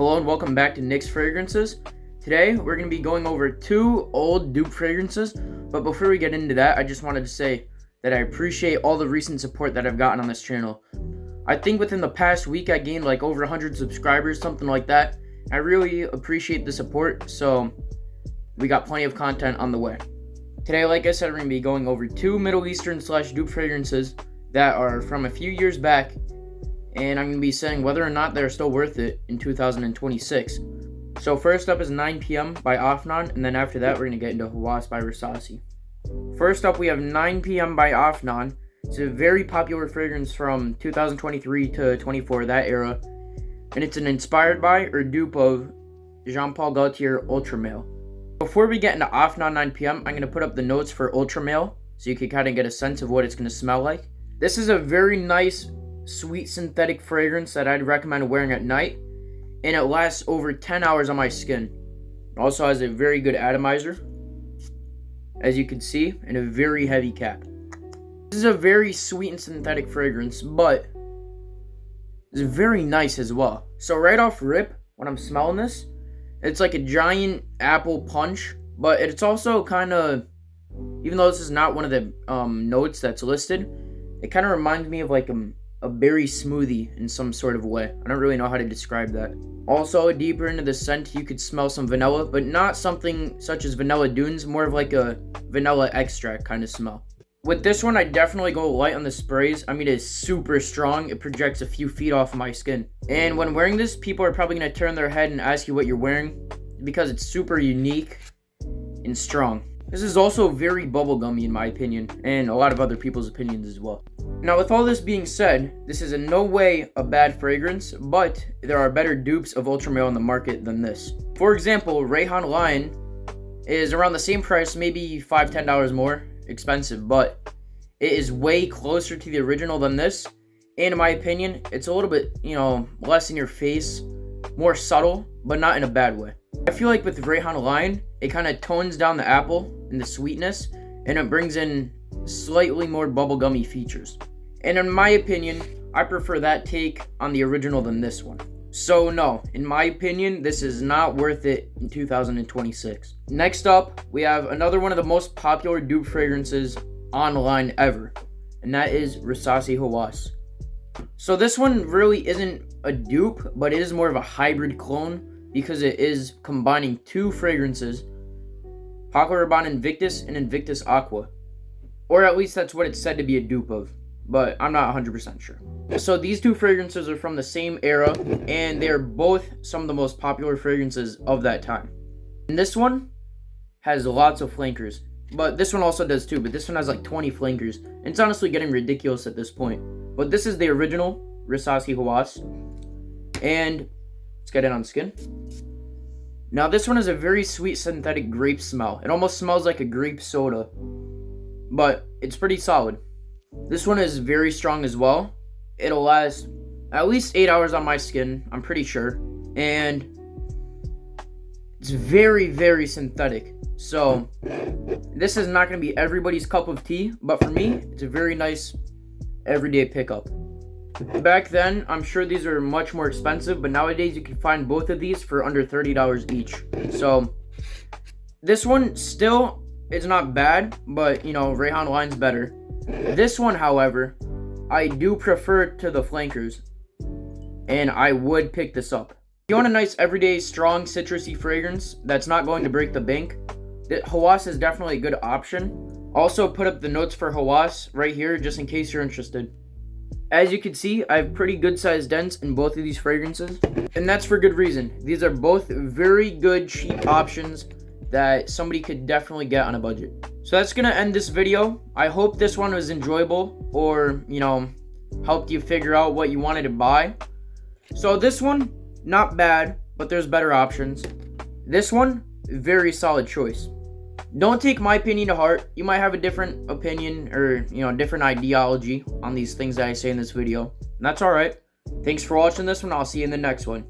Hello and welcome back to Nick's Fragrances. Today we're going to be going over two old dupe fragrances, but before we get into that, I just wanted to say that I appreciate all the recent support that I've gotten on this channel. I think within the past week I gained like over 100 subscribers, something like that. I really appreciate the support, so we got plenty of content on the way. Today, like I said, we're going to be going over two Middle Eastern / dupe fragrances that are from a few years back, and I'm going to be saying whether or not they're still worth it in 2026. So first up is 9 p.m. by Afnan, and then after that we're going to get into Hawass by Rasasi. First up we have 9 p.m. by Afnan. It's a very popular fragrance from 2023 to 24, that era, and it's an inspired by or dupe of Jean Paul Gaultier Ultra Male. Before we get into Afnan 9 p.m., I'm going to put up the notes for Ultra Male so you can kind of get a sense of what it's going to smell like. This is a very nice, sweet synthetic fragrance that I'd recommend wearing at night, and it lasts over 10 hours on my skin. It also has a very good atomizer, as you can see, and a very heavy cap. This is a very sweet and synthetic fragrance, but it's very nice as well. So right off rip, when I'm smelling this, it's like a giant apple punch, but it's also kind of, even though this is not one of the notes that's listed, it kind of reminds me of like a berry smoothie in some sort of way. I don't really know how to describe that. Also, deeper into the scent, you could smell some vanilla, but not something such as vanilla dunes, more of like a vanilla extract kind of smell. With this one, I definitely go light on the sprays. I mean, it's super strong. It projects a few feet off of my skin. And when wearing this, people are probably going to turn their head and ask you what you're wearing because it's super unique and strong. This is also very bubblegummy in my opinion, and a lot of other people's opinions as well. Now, with all this being said, this is in no way a bad fragrance, but there are better dupes of Ultra Male on the market than this. For example, Rayhan Lion is around the same price, maybe $5-10 more expensive, but it is way closer to the original than this, and in my opinion, it's a little bit, less in your face, more subtle, but not in a bad way. I feel like with Rayhan Lion, it kind of tones down the apple and the sweetness, and it brings in slightly more bubblegummy features. And in my opinion, I prefer that take on the original than this one. So no, in my opinion, this is not worth it in 2026. Next up, we have another one of the most popular dupe fragrances online ever, and that is Rasasi Hawass. So this one really isn't a dupe, but it is more of a hybrid clone because it is combining two fragrances, Paco Rabanne Invictus and Invictus Aqua. Or at least that's what it's said to be a dupe of, but I'm not 100% sure. So these two fragrances are from the same era, and they are both some of the most popular fragrances of that time. And this one has lots of flankers, but this one also does too, but this one has like 20 flankers. And it's honestly getting ridiculous at this point. But this is the original Rasasi Hawass, and let's get it on skin. Now this one has a very sweet synthetic grape smell. It almost smells like a grape soda, but it's pretty solid. This one is very strong as well. It'll last at least 8 hours on my skin, I'm pretty sure. And it's very, very synthetic. So this is not going to be everybody's cup of tea, but for me, it's a very nice everyday pickup. Back then, I'm sure these are much more expensive, but nowadays you can find both of these for under $30 each. So this one still is not bad, but Rayhan Lion's better. This one, however, I do prefer to the flankers, and I would pick this up. If you want a nice everyday strong citrusy fragrance that's not going to break the bank, Hawass is definitely a good option. Also put up the notes for Hawass right here just in case you're interested. As you can see, I have pretty good sized dents in both of these fragrances, and that's for good reason. These are both very good cheap options that somebody could definitely get on a budget. So that's gonna end this video. I hope this one was enjoyable, or helped you figure out what you wanted to buy. So this one, not bad, but there's better options. This one, very solid choice. Don't take my opinion to heart. You might have a different opinion or different ideology on these things that I say in this video, and that's all right. Thanks for watching this one. I'll see you in the next one.